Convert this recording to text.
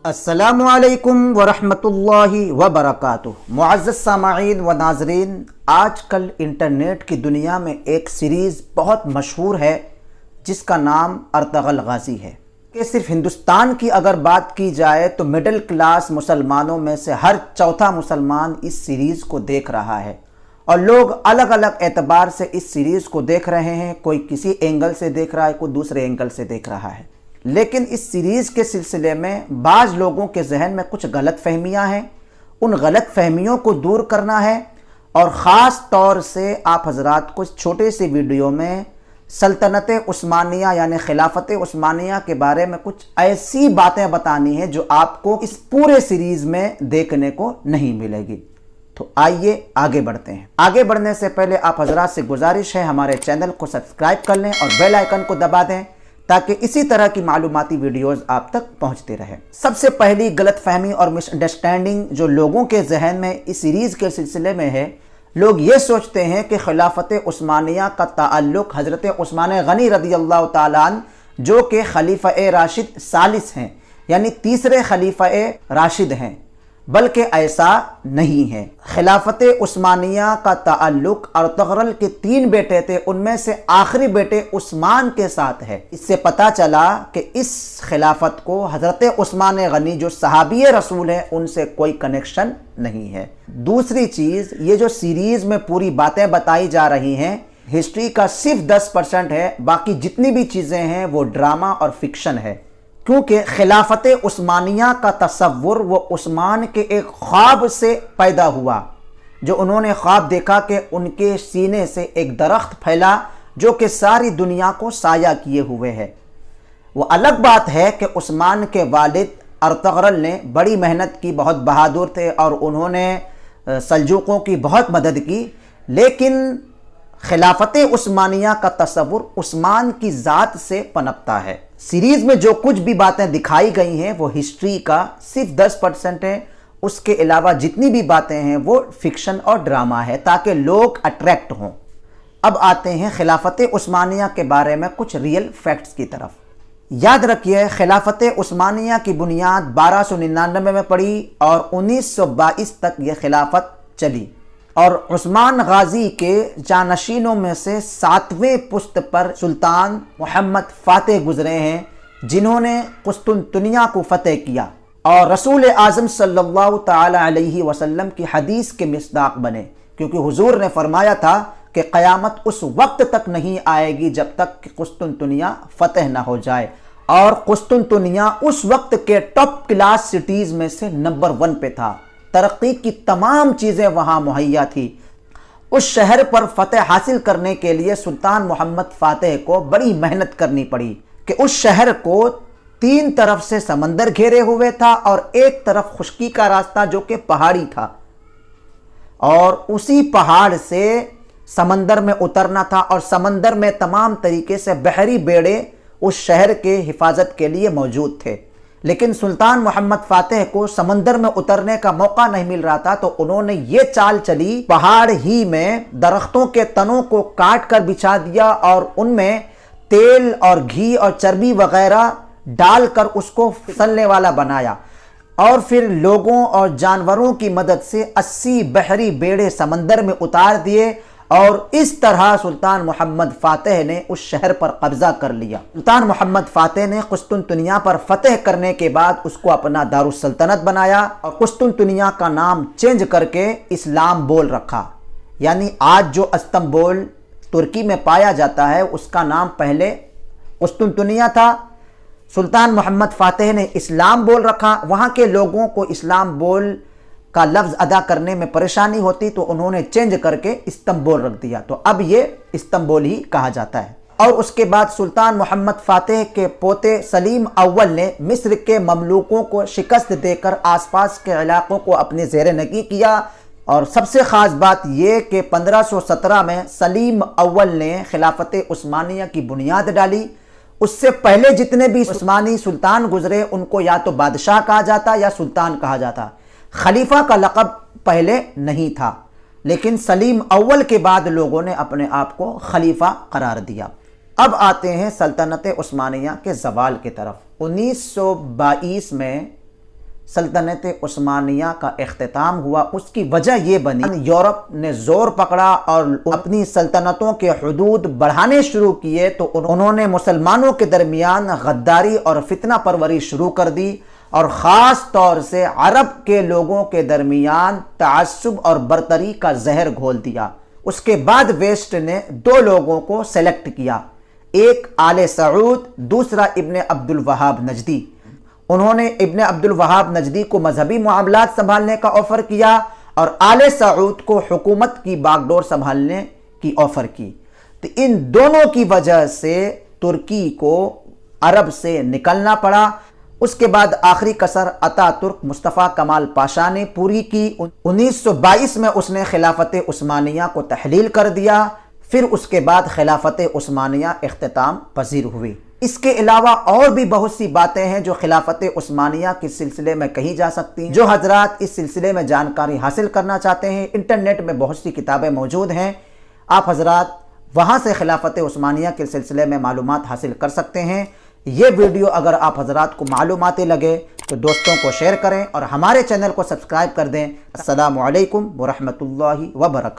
السلام علیکم ورحمۃ اللہ وبرکاتہ۔ معزز سامعین و ناظرین، آج کل انٹرنیٹ کی دنیا میں ایک سیریز بہت مشہور ہے جس کا نام ارطغرل غازی ہے کہ صرف ہندوستان کی اگر بات کی جائے تو مڈل کلاس مسلمانوں میں سے ہر چوتھا مسلمان اس سیریز کو دیکھ رہا ہے، اور لوگ الگ الگ اعتبار سے اس سیریز کو دیکھ رہے ہیں۔ کوئی کسی اینگل سے دیکھ رہا ہے، کوئی دوسرے اینگل سے دیکھ رہا ہے، لیکن اس سیریز کے سلسلے میں بعض لوگوں کے ذہن میں کچھ غلط فہمیاں ہیں۔ ان غلط فہمیوں کو دور کرنا ہے، اور خاص طور سے آپ حضرات کو اس چھوٹے سے ویڈیو میں سلطنت عثمانیہ یعنی خلافت عثمانیہ کے بارے میں کچھ ایسی باتیں بتانی ہیں جو آپ کو اس پورے سیریز میں دیکھنے کو نہیں ملے گی۔ تو آئیے آگے بڑھتے ہیں۔ آگے بڑھنے سے پہلے آپ حضرات سے گزارش ہے ہمارے چینل کو سبسکرائب کر لیں اور بیل آئیکن کو دبا دیں تاکہ اسی طرح کی معلوماتی ویڈیوز آپ تک پہنچتے رہیں۔ سب سے پہلی غلط فہمی اور مس انڈرسٹینڈنگ جو لوگوں کے ذہن میں اس سیریز کے سلسلے میں ہے، لوگ یہ سوچتے ہیں کہ خلافت عثمانیہ کا تعلق حضرت عثمان غنی رضی اللہ تعالیٰ عنہ جو کہ خلیفہ راشد ثالث ہیں، یعنی تیسرے خلیفہ راشد ہیں، بلکہ ایسا نہیں ہے۔ خلافت عثمانیہ کا تعلق ارطغرل کے 3 بیٹے تھے، ان میں سے آخری بیٹے عثمان کے ساتھ ہے۔ اس سے پتہ چلا کہ اس خلافت کو حضرت عثمان غنی جو صحابی رسول ہیں ان سے کوئی کنیکشن نہیں ہے۔ دوسری چیز، یہ جو سیریز میں پوری باتیں بتائی جا رہی ہیں، ہسٹری کا صرف 10% ہے، باقی جتنی بھی چیزیں ہیں وہ ڈرامہ اور فکشن ہے، کیونکہ خلافت عثمانیہ کا تصور وہ عثمان کے ایک خواب سے پیدا ہوا، جو انہوں نے خواب دیکھا کہ ان کے سینے سے ایک درخت پھیلا جو کہ ساری دنیا کو سایہ کیے ہوئے ہے۔ وہ الگ بات ہے کہ عثمان کے والد ارطغرل نے بڑی محنت کی، بہت بہادر تھے اور انہوں نے سلجوقوں کی بہت مدد کی، لیکن خلافت عثمانیہ کا تصور عثمان کی ذات سے پنپتا ہے۔ سیریز میں جو کچھ بھی باتیں دکھائی گئی ہیں وہ ہسٹری کا صرف 10% ہے، اس کے علاوہ جتنی بھی باتیں ہیں وہ فکشن اور ڈرامہ ہے تاکہ لوگ اٹریکٹ ہوں۔ اب آتے ہیں خلافت عثمانیہ کے بارے میں کچھ ریئل فیکٹس کی طرف۔ یاد رکھیے، خلافت عثمانیہ کی بنیاد 1299 میں پڑی اور 1922 تک یہ خلافت چلی، اور عثمان غازی کے جانشینوں میں سے 7ویں پشت پر سلطان محمد فاتح گزرے ہیں، جنہوں نے قسطنطنیہ کو فتح کیا اور رسول اعظم صلی اللہ تعالی علیہ وسلم کی حدیث کے مصداق بنے، کیونکہ حضور نے فرمایا تھا کہ قیامت اس وقت تک نہیں آئے گی جب تک کہ قسطنطنیہ فتح نہ ہو جائے، اور قسطنطنیہ اس وقت کے ٹاپ کلاس سٹیز میں سے نمبر 1 پہ تھا۔ ترقی کی تمام چیزیں وہاں مہیا تھی۔ اس شہر پر فتح حاصل کرنے کے لیے سلطان محمد فاتح کو بڑی محنت کرنی پڑی کہ اس شہر کو 3 طرف سے سمندر گھیرے ہوئے تھا اور ایک طرف خشکی کا راستہ جو کہ پہاڑی تھا، اور اسی پہاڑ سے سمندر میں اترنا تھا، اور سمندر میں تمام طریقے سے بحری بیڑے اس شہر کے حفاظت کے لیے موجود تھے، لیکن سلطان محمد فاتح کو سمندر میں اترنے کا موقع نہیں مل رہا تھا، تو انہوں نے یہ چال چلی، پہاڑ ہی میں درختوں کے تنوں کو کاٹ کر بچھا دیا اور ان میں تیل اور گھی اور چربی وغیرہ ڈال کر اس کو پھسلنے والا بنایا، اور پھر لوگوں اور جانوروں کی مدد سے 80 بحری بیڑے سمندر میں اتار دیے، اور اس طرح سلطان محمد فاتح نے اس شہر پر قبضہ کر لیا۔ سلطان محمد فاتح نے قسطنطنیہ پر فتح کرنے کے بعد اس کو اپنا دارالسلطنت بنایا اور قسطنطنیہ کا نام چینج کر کے اسلام بول رکھا، یعنی آج جو استنبول ترکی میں پایا جاتا ہے اس کا نام پہلے قسطنطنیہ تھا۔ سلطان محمد فاتح نے اسلام بول رکھا، وہاں کے لوگوں کو اسلام بول کا لفظ ادا کرنے میں پریشانی ہوتی تو انہوں نے چینج کر کے استنبول رکھ دیا، تو اب یہ استنبول ہی کہا جاتا ہے۔ اور اس کے بعد سلطان محمد فاتح کے پوتے سلیم اول نے مصر کے مملوکوں کو شکست دے کر آس پاس کے علاقوں کو اپنے زیر نگی کیا، اور سب سے خاص بات یہ کہ 1517 میں سلیم اول نے خلافت عثمانیہ کی بنیاد ڈالی۔ اس سے پہلے جتنے بھی عثمانی سلطان گزرے ان کو یا تو بادشاہ کہا جاتا یا سلطان کہا جاتا، خلیفہ کا لقب پہلے نہیں تھا، لیکن سلیم اول کے بعد لوگوں نے اپنے آپ کو خلیفہ قرار دیا۔ اب آتے ہیں سلطنت عثمانیہ کے زوال کی طرف۔ 1922 میں سلطنت عثمانیہ کا اختتام ہوا۔ اس کی وجہ یہ بنی یورپ نے زور پکڑا اور اپنی سلطنتوں کے حدود بڑھانے شروع کیے، تو انہوں نے مسلمانوں کے درمیان غداری اور فتنہ پروری شروع کر دی، اور خاص طور سے عرب کے لوگوں کے درمیان تعصب اور برتری کا زہر گھول دیا۔ اس کے بعد ویسٹ نے دو لوگوں کو سلیکٹ کیا، ایک آل سعود، دوسرا ابن عبد الوہاب نجدی۔ انہوں نے ابن عبد الوہاب نجدی کو مذہبی معاملات سنبھالنے کا آفر کیا اور آل سعود کو حکومت کی باغ ڈور سنبھالنے کی آفر کی۔ تو ان دونوں کی وجہ سے ترکی کو عرب سے نکلنا پڑا۔ اس کے بعد آخری کسر اتا ترک مصطفیٰ کمال پاشا نے پوری کی۔ 1922 میں اس نے خلافت عثمانیہ کو تحلیل کر دیا، پھر اس کے بعد خلافت عثمانیہ اختتام پذیر ہوئی۔ اس کے علاوہ اور بھی بہت سی باتیں ہیں جو خلافت عثمانیہ کے سلسلے میں کہی جا سکتی ہیں۔ جو حضرات اس سلسلے میں جانکاری حاصل کرنا چاہتے ہیں، انٹرنیٹ میں بہت سی کتابیں موجود ہیں، آپ حضرات وہاں سے خلافت عثمانیہ کے سلسلے میں معلومات حاصل کر سکتے ہیں۔ یہ ویڈیو اگر آپ حضرات کو معلوماتی لگے تو دوستوں کو شیئر کریں اور ہمارے چینل کو سبسکرائب کر دیں۔ السلام علیکم ورحمۃ اللہ وبرکاتہ۔